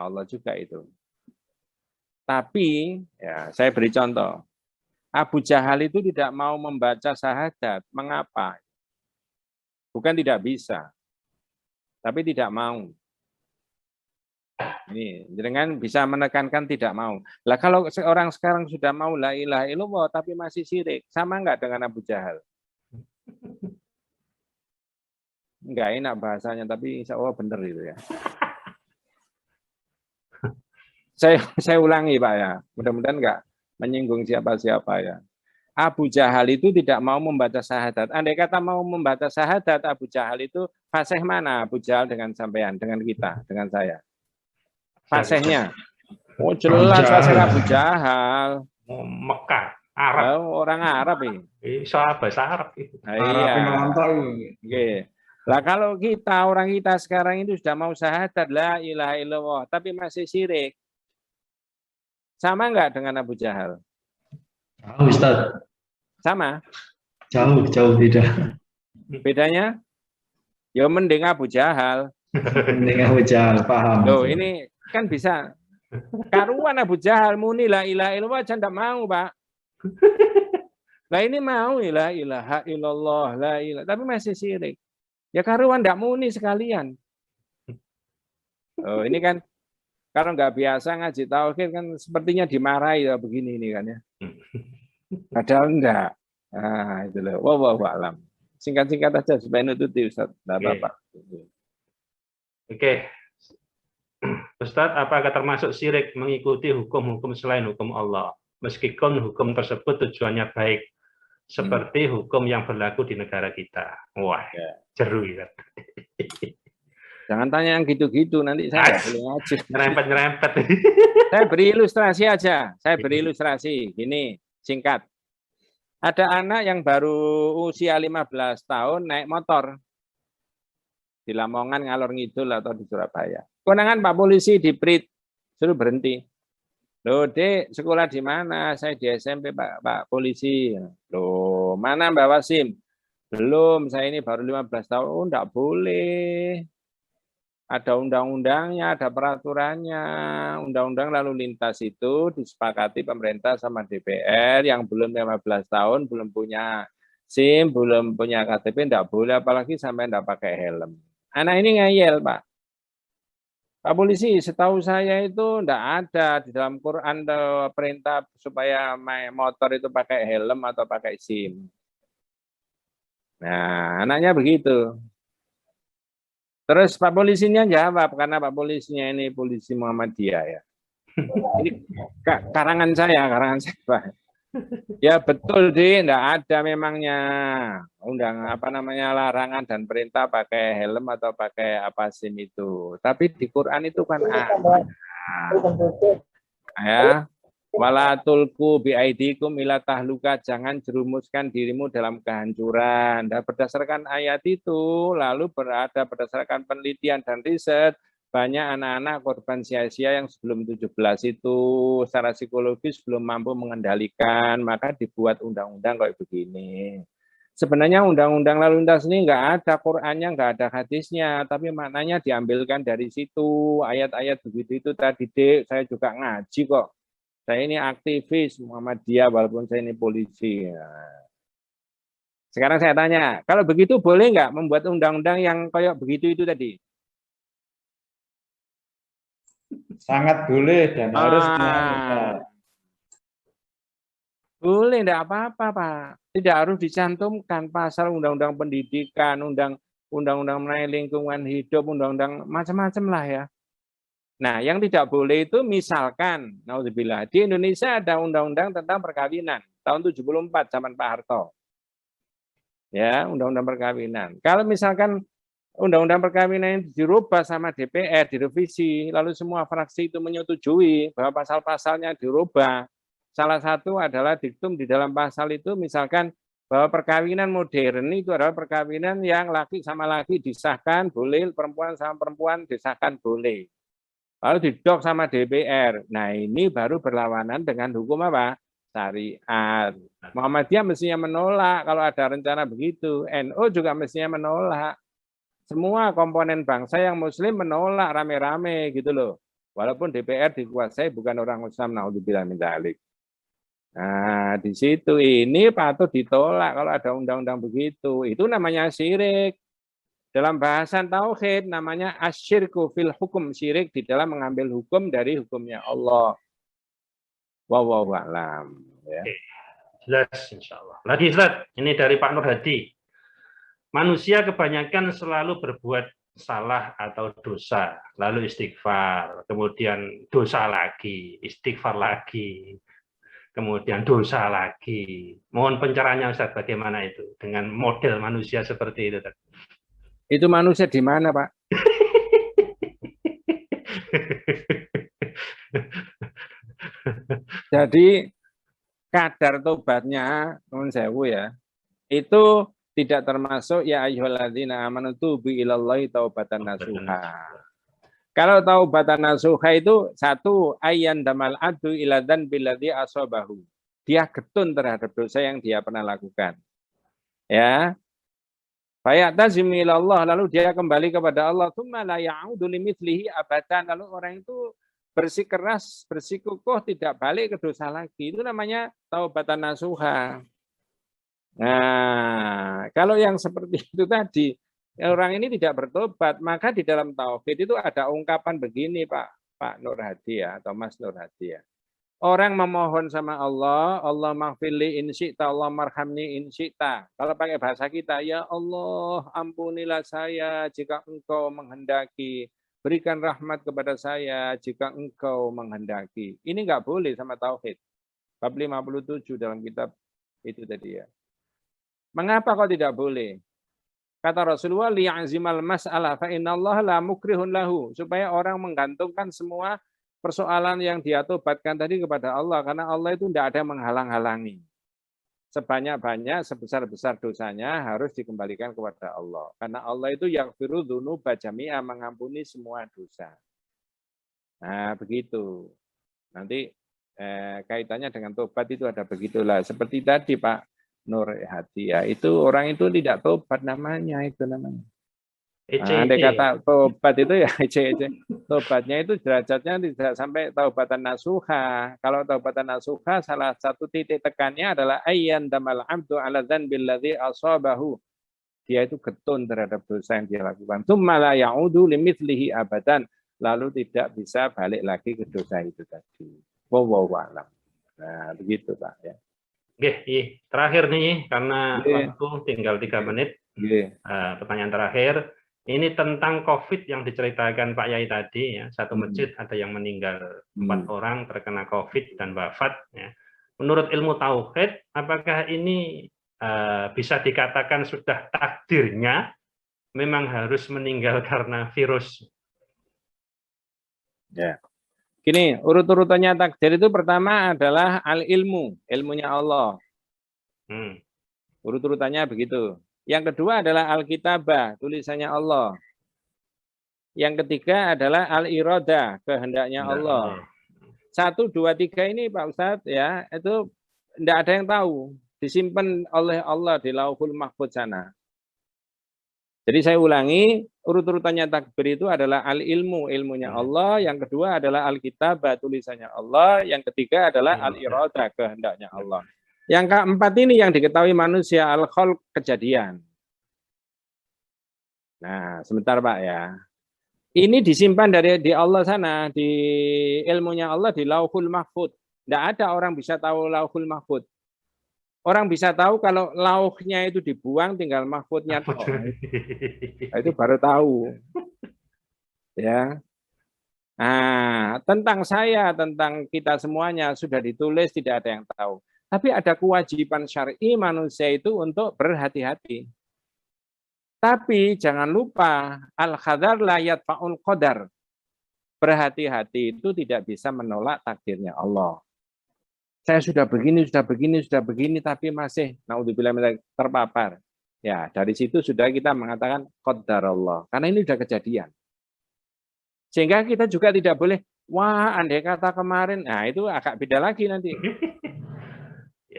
Allah juga itu. Tapi ya saya beri contoh. Abu Jahal itu tidak mau membaca syahadat. Mengapa? Bukan tidak bisa, tapi tidak mau. Ini dengan bisa menekankan tidak mau. Lah kalau orang sekarang sudah mau la ilaha illallah tapi masih syirik, sama enggak dengan Abu Jahal? Enggak enak bahasanya, tapi insya Allah benar itu ya. Saya ulangi Pak ya, mudah-mudahan enggak menyinggung siapa-siapa ya. Abu Jahal itu tidak mau membaca syahadat. Andai kata mau membaca syahadat, Abu Jahal itu fasih mana Abu Jahal dengan sampean, dengan kita, dengan saya? Fasihnya. Oh jelas fasih Abu Jahal. Mekah, Arab. Oh, orang Arab ini. Soal bahasa Arab itu. Iya. Oke. Lah kalau kita, orang kita sekarang itu sudah mau syahadat, la ilaha illallah, tapi masih syirik. Sama enggak dengan Abu Jahal? Jauh, Ustaz. Sama? Jauh beda. Bedanya? Ya mending Abu Jahal. Mending Abu Jahal, paham. Loh, ini kan bisa. Karuan Abu Jahal muni la ilaha illallah aja enggak mau, Pak. Lah ini mau la ilaha illallah, la ilaha, tapi masih syirik. Ya karuan enggak muni sekalian. Oh, ini kan kalau nggak biasa ngaji tauhid kan sepertinya dimarahi ya begini ini kan ya. Padahal enggak. Nah, itu loh. Wallahu a'lam. Singkat-singkat aja supaya nututi Ustaz. Enggak apa-apa. Oke. Ustaz, apakah termasuk syirik mengikuti hukum-hukum selain hukum Allah? Meskipun hukum tersebut tujuannya baik. Seperti hukum yang berlaku di negara kita. Wah, jeru ya. Jangan tanya yang gitu-gitu, nanti saya nggak boleh ngaji. Nyerempet-nyerempet. Saya beri ilustrasi aja. Saya beri ilustrasi. Gini, singkat. Ada anak yang baru usia 15 tahun naik motor. Di Lamongan, ngalor ngidul atau di Surabaya. Konangan Pak Polisi di Prit, suruh berhenti. Loh, Dek, sekolah di mana? Saya di SMP, Pak Polisi. Loh, mana bawa SIM? Belum, saya ini baru 15 tahun. Oh, enggak boleh. Ada undang-undangnya, ada peraturannya. Undang-undang lalu lintas itu disepakati pemerintah sama DPR yang belum 15 tahun, belum punya SIM, belum punya KTP, enggak boleh, apalagi sampai enggak pakai helm. Anak ini ngeyel, Pak. Pak Polisi, setahu saya itu enggak ada di dalam Quran perintah supaya motor itu pakai helm atau pakai SIM. Nah, anaknya begitu. Terus Pak Polisinya jawab, karena Pak Polisinya ini polisi Muhammadiyah ya. Ini karangan saya Pak. Ya betul deh, enggak ada memangnya larangan dan perintah pakai helm atau pakai apa SIM itu. Tapi di Quran itu kan ada. Ya, wala tulku biaidikum ila tahluka, jangan jerumuskan dirimu dalam kehancuran. Dan berdasarkan ayat itu, lalu berdasarkan penelitian dan riset, banyak anak-anak korban sia-sia yang sebelum 17 itu secara psikologis belum mampu mengendalikan, maka dibuat undang-undang kayak begini. Sebenarnya undang-undang lalu lintas ini nggak ada Qur'annya, nggak ada hadisnya, tapi maknanya diambilkan dari situ. Ayat-ayat begitu itu tadi, Dek, saya juga ngaji kok. Saya ini aktivis Muhammadiyah walaupun saya ini polisi. Sekarang saya tanya, kalau begitu boleh nggak membuat undang-undang yang kayak begitu itu tadi? Sangat boleh dan harus. Boleh, enggak apa-apa, Pak. Tidak harus dicantumkan pasal undang-undang pendidikan, undang-undang mengenai lingkungan hidup, undang-undang macam-macam lah ya. Nah, yang tidak boleh itu misalkan, naudzubillah, di Indonesia ada undang-undang tentang perkawinan tahun 74 zaman Pak Harto. Ya, undang-undang perkawinan. Kalau misalkan undang-undang perkawinan ini dirubah sama DPR, direvisi, lalu semua fraksi itu menyetujui bahwa pasal-pasalnya dirubah. Salah satu adalah diktum di dalam pasal itu misalkan bahwa perkawinan modern itu adalah perkawinan yang laki sama laki disahkan boleh, perempuan sama perempuan disahkan boleh. Lalu didok sama DPR. Nah, ini baru berlawanan dengan hukum apa? Syariat. Muhammadiyah mestinya menolak kalau ada rencana begitu. NU juga mestinya menolak. Semua komponen bangsa yang muslim menolak rame-rame gitu loh. Walaupun DPR dikuasai bukan orang Islam, naudzubillah min dzalik. Nah, di situ ini patut ditolak kalau ada undang-undang begitu. Itu namanya syirik. Dalam bahasan tauhid namanya asyirku fil hukum, syirik di dalam mengambil hukum dari hukumnya Allah. Wallahu a'lam. Ya. Oke, jelas insyaallah. Lagi Ustaz, ini dari Pak Nur Hadi. Manusia kebanyakan selalu berbuat salah atau dosa, lalu istighfar, kemudian dosa lagi, istighfar lagi, kemudian dosa lagi. Mohon pencerahannya Ustaz, bagaimana itu dengan model manusia seperti itu? Itu manusia di mana, Pak? Jadi kadar tobatnya, nun sewu ya, itu tidak termasuk ya ayyuhalladzina amanu tubu ilallahi taubatan nasuha. Kalau taubatan nasuha itu satu, ayyan damal adu ila dzanbilladzi asabahu. Dia getun terhadap dosa yang dia pernah lakukan. Ya. Fayatazim ilallah, lalu dia kembali kepada Allah, tsumma la ya'udu limitslihi abadan. Lalu orang itu bersikeras, bersikukuh, tidak balik ke dosa lagi. Itu namanya taubatan nasuha. Nah, kalau yang seperti itu tadi, orang ini tidak bertobat, maka di dalam tauhid itu ada ungkapan begini, Pak Nur Hadi ya, atau Mas Nur Hadi ya. Orang memohon sama Allah, Allah maghfirli in syi'ta, Allah marhamni in syi'ta. Kalau pakai bahasa kita, ya Allah ampunilah saya jika engkau menghendaki. Berikan rahmat kepada saya jika engkau menghendaki. Ini enggak boleh sama tauhid. Bab 57 dalam kitab itu tadi ya. Mengapa kok tidak boleh? Kata Rasulullah, liya'zimal mas'alah fa innallaha la mukrihun lahu. Supaya orang menggantungkan semua persoalan yang dia tobatkan tadi kepada Allah, karena Allah itu tidak ada menghalang-halangi. Sebanyak-banyak, sebesar-besar dosanya harus dikembalikan kepada Allah. Karena Allah itu yaghfiru dzunuba jami'a, mengampuni semua dosa. Nah, begitu. Nanti kaitannya dengan tobat itu ada begitulah. Seperti tadi Pak Nur Hadi ya, itu orang itu tidak tobat namanya, itu namanya. Nah, andai kata tobat itu ya ece-ece. Tobatnya itu derajatnya tidak sampai taubatan nasuha. Kalau taubatan nasuha salah satu titik tekannya adalah ayyan damal abdu ala dzanbil ladzi asabahu. Dia itu getun terhadap dosa yang dia lakukan. Tsumma la ya'udu limitslihi abadan. Lalu tidak bisa balik lagi ke dosa itu tadi. Wallahu a'lam. Nah, begitu Pak ya. Oke, terakhir nih karena waktu tinggal 3 menit. Pertanyaan terakhir. Ini tentang COVID yang diceritakan Pak Yai tadi, ya. Satu masjid ada yang meninggal, 4 orang terkena COVID dan wafat. Ya. Menurut ilmu tauhid, apakah ini bisa dikatakan sudah takdirnya memang harus meninggal karena virus? Ya, gini, urut-urutannya takdir itu pertama adalah al-ilmu, ilmunya Allah. Urut-urutannya begitu. Yang kedua adalah Alkitabah, tulisannya Allah. Yang ketiga adalah Al-Iradah, kehendaknya Allah. 1, 2, 3 ini Pak Ustadz ya, itu tidak ada yang tahu. Disimpan oleh Allah di Lauhul Mahfudz sana. Jadi saya ulangi, urut-urutannya takbir itu adalah al-ilmu, ilmunya Allah. Yang kedua adalah Alkitabah, tulisannya Allah. Yang ketiga adalah Al-Iradah, kehendaknya Allah. Yang keempat ini yang diketahui manusia, al-khalq, kejadian. Nah, sebentar Pak ya. Ini disimpan di Allah sana, di ilmunya Allah di Lauhul Mahfudz. Tidak ada orang bisa tahu Lauhul Mahfudz. Orang bisa tahu kalau lauhnya itu dibuang, tinggal mahfudnya. Nah, itu baru tahu. Ya. Nah, tentang saya, tentang kita semuanya sudah ditulis, tidak ada yang tahu. Tapi ada kewajiban syar'i manusia itu untuk berhati-hati. Tapi jangan lupa, al-khadar la yadfa'ul qadar. Berhati-hati itu tidak bisa menolak takdirnya Allah. Saya sudah begini, tapi masih naudzubillah terpapar. Ya, dari situ sudah kita mengatakan qadar Allah. Karena ini sudah kejadian. Sehingga kita juga tidak boleh, wah andai kata kemarin, nah itu agak beda lagi nanti.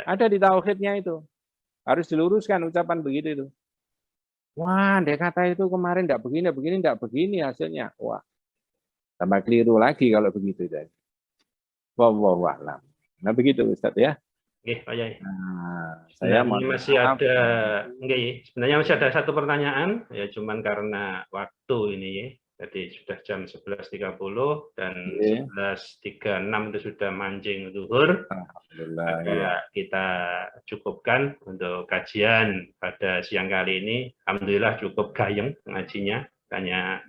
Ada di tauhidnya itu. Harus diluruskan ucapan begitu itu. Wah, andai kata itu kemarin tidak begini hasilnya. Wah, Tambah keliru lagi kalau begitu. Wallahu a'lam. Nah begitu Ustaz ya. Oke, Pak Yai. Nah, saya Sebenarnya masih ada, sebenarnya masih ada satu pertanyaan, ya cuman karena waktu ini ya. Jadi sudah jam 11.30 dan 11.36 itu sudah mancing zuhur. Alhamdulillah, maka kita cukupkan untuk kajian pada siang kali ini. Alhamdulillah cukup gayeng ngajinya, hanya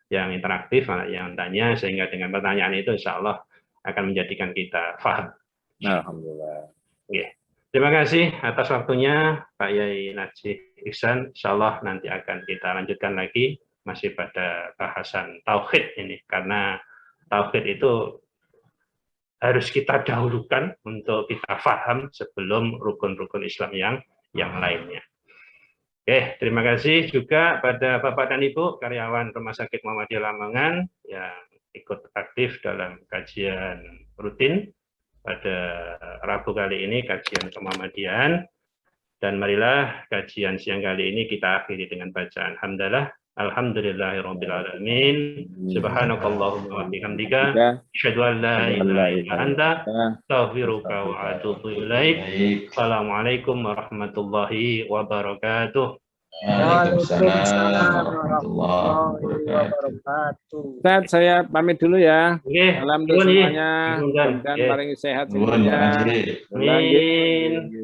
yang interaktif, yang tanya, sehingga dengan pertanyaan itu insya Allah akan menjadikan kita paham. Alhamdulillah. Oke. Terima kasih atas waktunya Pak Yai Najih Ihsan. Insya Allah nanti akan kita lanjutkan lagi masih pada bahasan tauhid ini, karena tauhid itu harus kita dahulukan untuk kita paham sebelum rukun-rukun Islam yang lainnya. Oke, terima kasih juga pada Bapak dan Ibu karyawan Rumah Sakit Muhammadiyah Lamongan yang ikut aktif dalam kajian rutin pada Rabu kali ini, kajian Muhammadiyah. Dan marilah kajian siang kali ini kita akhiri dengan bacaan hamdalah. Alhamdulillahirabbil alamin. Subhanakallahumma wa bihamdika asyhadu an la ilaha illa anta astaghfiruka wa atubu ilaik. Assalamualaikum warahmatullahi wabarakatuh. Waalaikumsalam warahmatullahi wabarakatuh. Ustaz, saya pamit dulu ya. Oke, alhamdulillah semuanya. Dan paling sehat semuanya. Amin. Amin.